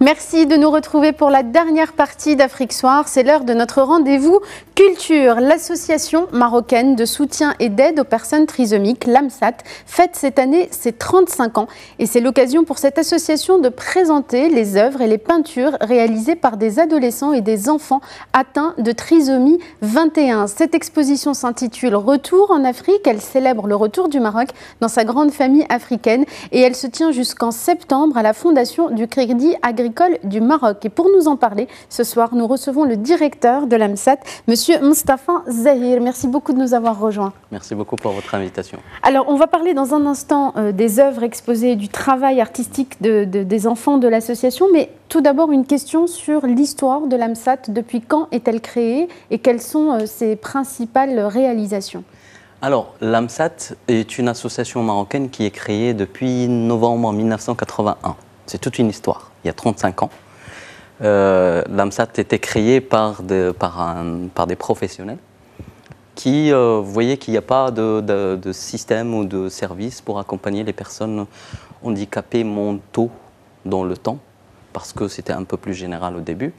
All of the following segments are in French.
Merci de nous retrouver pour la dernière partie d'Afrique Soir. C'est l'heure de notre rendez-vous culture. L'association marocaine de soutien et d'aide aux personnes trisomiques, l'AMSAT, fête cette année ses 35 ans. Et c'est l'occasion pour cette association de présenter les œuvres et les peintures réalisées par des adolescents et des enfants atteints de trisomie 21. Cette exposition s'intitule Retour en Afrique. Elle célèbre le retour du Maroc dans sa grande famille africaine et elle se tient jusqu'en septembre à la Fondation du Crédit Agricole du Maroc. Et pour nous en parler, ce soir, nous recevons le directeur de l'AMSAT, Monsieur Mostafa Zahir. Merci beaucoup de nous avoir rejoints. Merci beaucoup pour votre invitation. Alors, on va parler dans un instant des œuvres exposées, du travail artistique des enfants de l'association, mais tout d'abord une question sur l'histoire de l'AMSAT. Depuis quand est-elle créée et quelles sont ses principales réalisations? Alors, l'AMSAT est une association marocaine qui est créée depuis novembre 1981. C'est toute une histoire, il y a 35 ans. L'AMSAT était créée par des professionnels qui voyaient qu'il n'y a pas de système ou de service pour accompagner les personnes handicapées mentaux dans le temps, parce que c'était un peu plus général au début,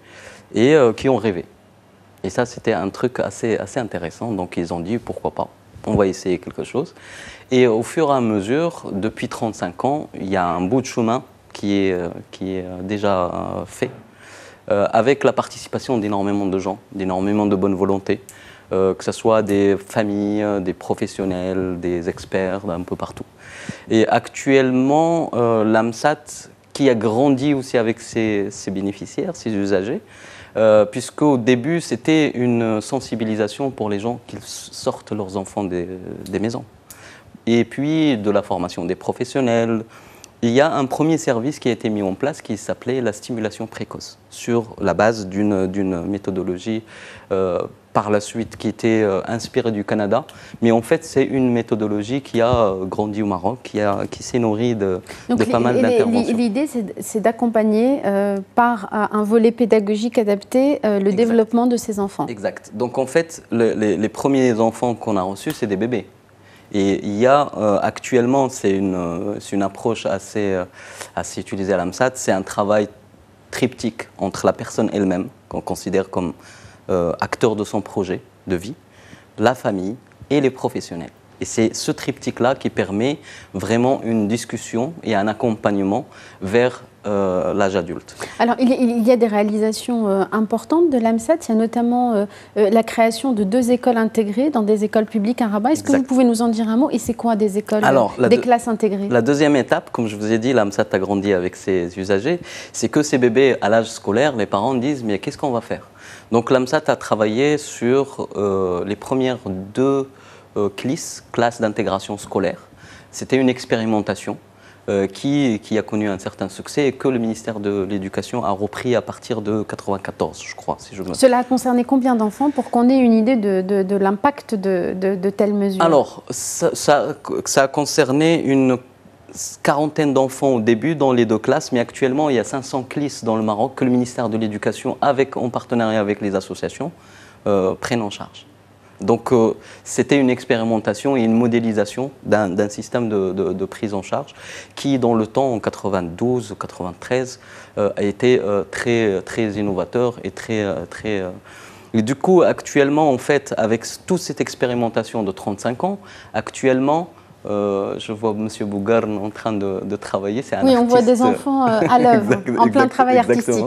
et qui ont rêvé. Et ça, c'était un truc assez intéressant, donc ils ont dit pourquoi pas. On va essayer quelque chose. Et au fur et à mesure, depuis 35 ans, il y a un bout de chemin qui est déjà fait, avec la participation d'énormément de gens, d'énormément de bonne volonté, que ce soit des familles, des professionnels, des experts d'un peu partout. Et actuellement, l'AMSAT, qui a grandi aussi avec ses bénéficiaires, ses usagers, puisqu'au début, c'était une sensibilisation pour les gens qui sortent leurs enfants des maisons. Et puis, de la formation des professionnels. Il y a un premier service qui a été mis en place qui s'appelait la stimulation précoce, sur la base d'une méthodologie par la suite qui était inspirée du Canada. Mais en fait, c'est une méthodologie qui a grandi au Maroc, qui s'est nourrie de pas mal d'interventions. L'idée, c'est d'accompagner par un volet pédagogique adapté le développement de ces enfants. Exact. Donc en fait, les premiers enfants qu'on a reçus, c'est des bébés. Et il y a actuellement, c'est une approche assez utilisée à l'AMSAT, c'est un travail triptyque entre la personne elle-même, qu'on considère comme acteur de son projet de vie, la famille et les professionnels. Et c'est ce triptyque-là qui permet vraiment une discussion et un accompagnement vers l'âge adulte. Alors, il y a des réalisations importantes de l'AMSAT. Il y a notamment la création de 2 écoles intégrées dans des écoles publiques à Rabat. Est-ce que vous pouvez nous en dire un mot? Et c'est quoi des écoles, des classes intégrées? La deuxième étape, comme je vous ai dit, l'AMSAT a grandi avec ses usagers, c'est que ces bébés à l'âge scolaire, les parents disent « mais qu'est-ce qu'on va faire ?» Donc l'AMSAT a travaillé sur les premières 2 classes d'intégration scolaire. C'était une expérimentation qui a connu un certain succès et que le ministère de l'Éducation a repris à partir de 1994, je crois, si je me trompe. Cela a concerné combien d'enfants pour qu'on ait une idée de l'impact de telles mesures? Alors, ça a concerné une quarantaine d'enfants au début dans les 2 classes, mais actuellement, il y a 500 classes dans le Maroc que le ministère de l'Éducation, en partenariat avec les associations, prennent en charge. Donc, c'était une expérimentation et une modélisation d'un système de prise en charge qui, dans le temps, en 92 ou 93, a été très innovateur et Et du coup, actuellement, en fait, avec toute cette expérimentation de 35 ans, actuellement, je vois M. Bougarn en train de travailler. Oui, on voit des enfants à l'œuvre, en plein travail artistique.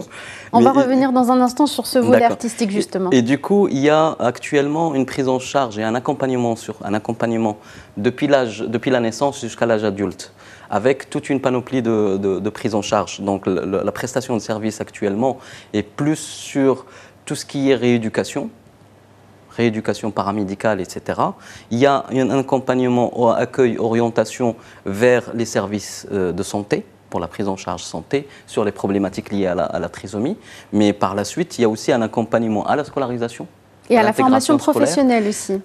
On va revenir dans un instant sur ce volet artistique, justement. Et du coup, il y a actuellement une prise en charge et un accompagnement depuis la naissance jusqu'à l'âge adulte, avec toute une panoplie de prise en charge. Donc, la prestation de service actuellement est plus sur tout ce qui est rééducation paramédicale, etc. Il y a un accompagnement, accueil, orientation vers les services de santé, pour la prise en charge santé, sur les problématiques liées à la trisomie. Mais par la suite, il y a aussi un accompagnement à la scolarisation. Et à la formation professionnelle aussi.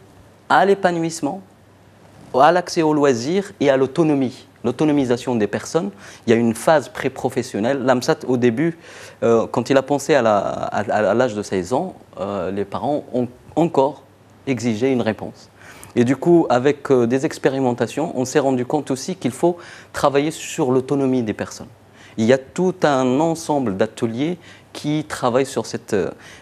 À l'épanouissement, à l'accès aux loisirs et à l'autonomie. L'autonomisation des personnes, il y a une phase pré-professionnelle. L'AMSAT, au début, quand il a pensé à l'âge de 16 ans, les parents ont encore exigé une réponse. Et du coup, avec des expérimentations, on s'est rendu compte aussi qu'il faut travailler sur l'autonomie des personnes. Il y a tout un ensemble d'ateliers qui travaillent sur cette...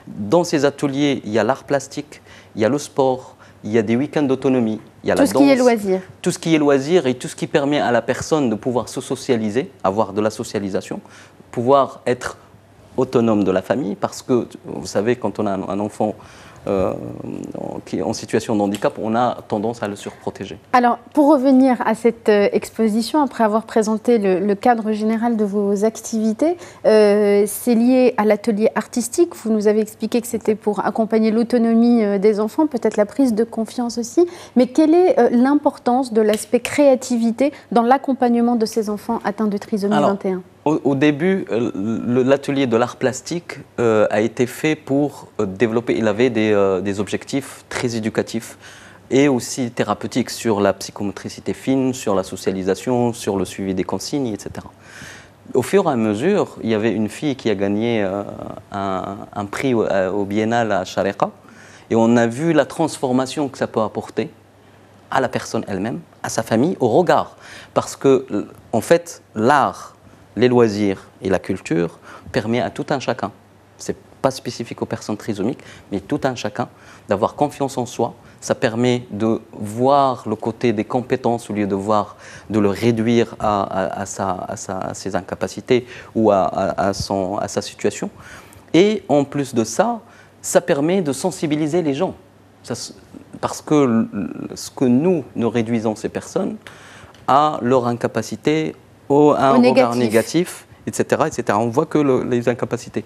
Dans ces ateliers, il y a l'art plastique, il y a le sport, il y a des week-ends d'autonomie, il y a la danse. Tout ce qui est loisir. Tout ce qui est loisir et tout ce qui permet à la personne de pouvoir se socialiser, avoir de la socialisation, pouvoir être autonome de la famille, parce que, vous savez, quand on a un enfant qui est en situation de handicap, on a tendance à le surprotéger. Alors, pour revenir à cette exposition, après avoir présenté le cadre général de vos activités, c'est lié à l'atelier artistique. Vous nous avez expliqué que c'était pour accompagner l'autonomie des enfants, peut-être la prise de confiance aussi. Mais quelle est l'importance de l'aspect créativité dans l'accompagnement de ces enfants atteints de trisomie 21 ? Au début, l'atelier de l'art plastique a été fait pour développer, il avait des objectifs très éducatifs et aussi thérapeutiques sur la psychomotricité fine, sur la socialisation, sur le suivi des consignes, etc. Au fur et à mesure, il y avait une fille qui a gagné un prix au Biennale à Shareka et on a vu la transformation que ça peut apporter à la personne elle-même, à sa famille, au regard. Parce que, en fait, l'art, les loisirs et la culture permet à tout un chacun, ce n'est pas spécifique aux personnes trisomiques, mais tout un chacun d'avoir confiance en soi. Ça permet de voir le côté des compétences au lieu de le réduire à ses incapacités ou à sa situation. Et en plus de ça, ça permet de sensibiliser les gens. Parce que ce que nous réduisons ces personnes à leur incapacité, à un regard négatif, etc., etc. On voit que les incapacités.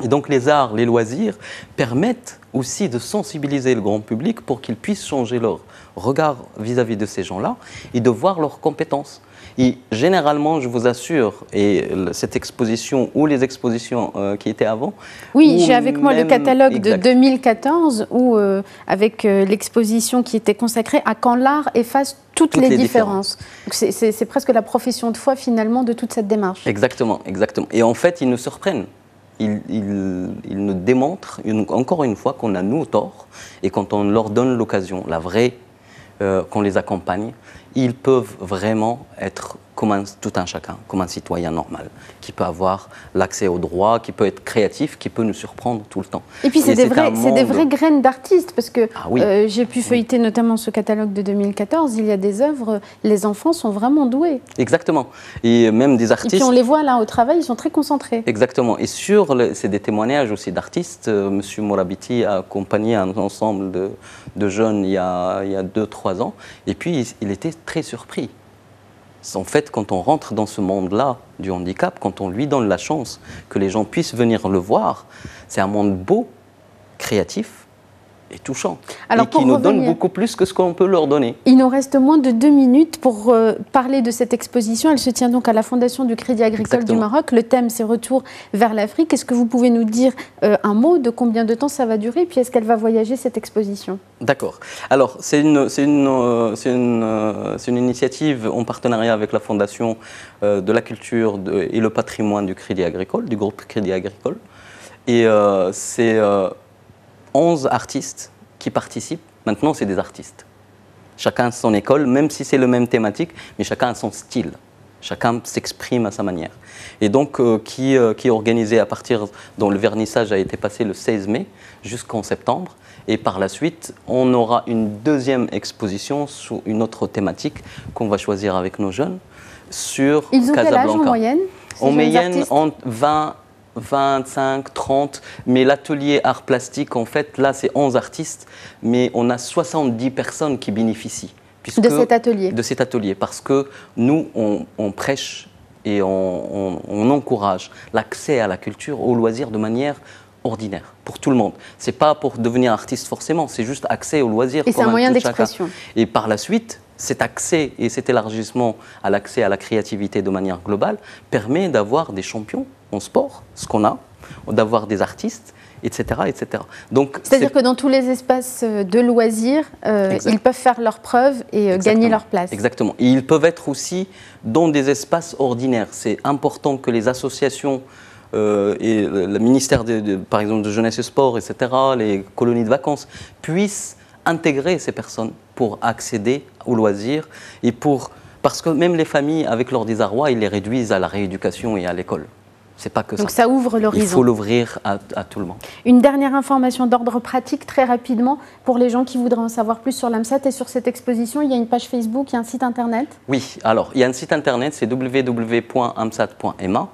Et donc les arts, les loisirs permettent aussi de sensibiliser le grand public pour qu'ils puissent changer leur regard vis-à-vis de ces gens-là et de voir leurs compétences. Et généralement, je vous assure, et cette exposition ou les expositions qui étaient avant... Oui, j'ai avec moi le catalogue de 2014 où, avec l'exposition qui était consacrée à quand l'art efface toutes les différences. C'est presque la profession de foi finalement de toute cette démarche. Exactement, exactement. Et en fait, ils nous surprennent. Ils nous démontrent encore une fois qu'on a nous tort et quand on leur donne l'occasion, la vraie, qu'on les accompagne, ils peuvent vraiment être comme tout un chacun, comme un citoyen normal, qui peut avoir l'accès aux droits, qui peut être créatif, qui peut nous surprendre tout le temps. Et puis c'est des vraies graines d'artistes, parce que j'ai pu feuilleter notamment ce catalogue de 2014, il y a des œuvres, les enfants sont vraiment doués. Exactement. Et même des artistes... Et puis on les voit là au travail, ils sont très concentrés. Exactement. Et c'est des témoignages aussi d'artistes. Monsieur Morabiti a accompagné un ensemble de jeunes il y a 2-3 ans, et puis il était très surpris. En fait, quand on rentre dans ce monde-là du handicap, quand on lui donne la chance que les gens puissent venir le voir, c'est un monde beau, créatif et touchant. Alors, et qui nous donne beaucoup plus que ce qu'on peut leur donner. Il nous reste moins de 2 minutes pour parler de cette exposition. Elle se tient donc à la Fondation du Crédit Agricole du Maroc. Le thème, c'est Retour vers l'Afrique. Est-ce que vous pouvez nous dire un mot de combien de temps ça va durer? Et puis, est-ce qu'elle va voyager, cette exposition? D'accord. Alors, c'est une initiative en partenariat avec la Fondation de la Culture et le Patrimoine du Crédit Agricole, du groupe Crédit Agricole. Et c'est 11 artistes qui participent. Maintenant, c'est des artistes. Chacun a son école, même si c'est la même thématique, mais chacun a son style. Chacun s'exprime à sa manière. Et donc, qui est organisé à partir, dont le vernissage a été passé le 16 mai jusqu'en septembre. Et par la suite, on aura une deuxième exposition sous une autre thématique qu'on va choisir avec nos jeunes sur Casablanca. Ils ont quel âge en moyenne? En moyenne, entre 20, 25, 30, mais l'atelier art plastique, en fait, là, c'est 11 artistes, mais on a 70 personnes qui bénéficient. De cet atelier? De cet atelier, parce que nous, on prêche et on encourage l'accès à la culture, aux loisirs de manière ordinaire, pour tout le monde. Ce n'est pas pour devenir artiste forcément, c'est juste accès aux loisirs. Et c'est un moyen d'expression. Et par la suite, cet accès et cet élargissement à l'accès à la créativité de manière globale permet d'avoir des champions en sport, ce qu'on a, d'avoir des artistes, etc. etc. C'est-à-dire que dans tous les espaces de loisirs, ils peuvent faire leurs preuves et gagner leur place. Exactement. Et ils peuvent être aussi dans des espaces ordinaires. C'est important que les associations et le ministère, par exemple, de Jeunesse et Sport, etc., les colonies de vacances, puissent intégrer ces personnes pour accéder aux loisirs et pour Parce que même les familles, avec leur désarroi, ils les réduisent à la rééducation et à l'école. C'est pas que ça. Donc ça ouvre l'horizon. Il faut l'ouvrir à tout le monde. Une dernière information d'ordre pratique, très rapidement, pour les gens qui voudraient en savoir plus sur l'AMSAT et sur cette exposition. Il y a une page Facebook, il y a un site internet? Oui, alors il y a un site internet, c'est www.amsat.ma.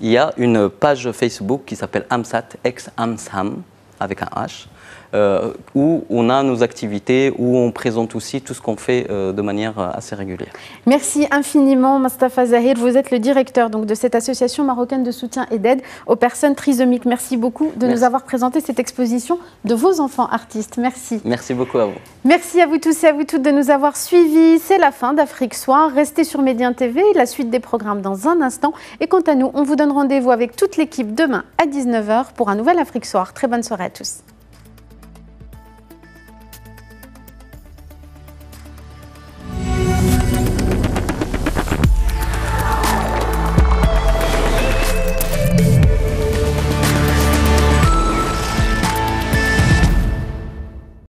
Il y a une page Facebook qui s'appelle AMSAT, ex-AMSAM, avec un H, où on a nos activités, où on présente aussi tout ce qu'on fait de manière assez régulière. Merci infiniment, Mostafa Zahir. Vous êtes le directeur donc, de cette association marocaine de soutien et d'aide aux personnes trisomiques. Merci beaucoup de nous avoir présenté cette exposition de vos enfants artistes. Merci. Merci beaucoup à vous. Merci à vous tous et à vous toutes de nous avoir suivis. C'est la fin d'Afrique Soir. Restez sur Médien TV, la suite des programmes dans un instant. Et quant à nous, on vous donne rendez-vous avec toute l'équipe demain à 19 h pour un nouvel Afrique Soir. Très bonne soirée à tous.